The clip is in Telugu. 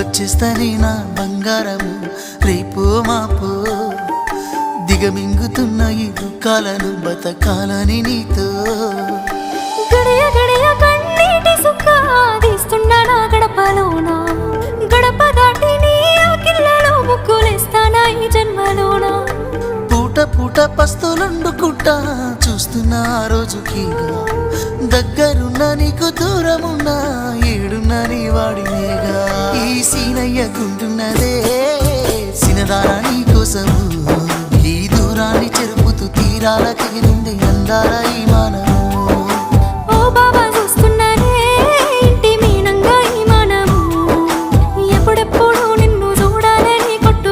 వచ్చేస్తానే నా బంగారము రేపో మాపో దిగమింగుతున్న ఈ దుఃఖాలను బతకాలని నీతో గడియ గడియ కన్నీటి సుఖ తీస్తున్నా నా గడపలోన గడప దాటి నీ ఆకిళ్ళలో ముగ్గులేస్తానా ఈ జన్మలోన పూట పూట పస్తులుండుకుంటా చూస్తున్నా ఆ రోజుకి దగ్గరున్న నీకు దూరమున్నా ఏడున్నా నీ వాడినేగా ఈ సీనయ్య గుంటున్నదే సినదారా నీ కోసము ఈ దూరాన్ని చెరుపుతూ తీరాలకి నుండి అందారా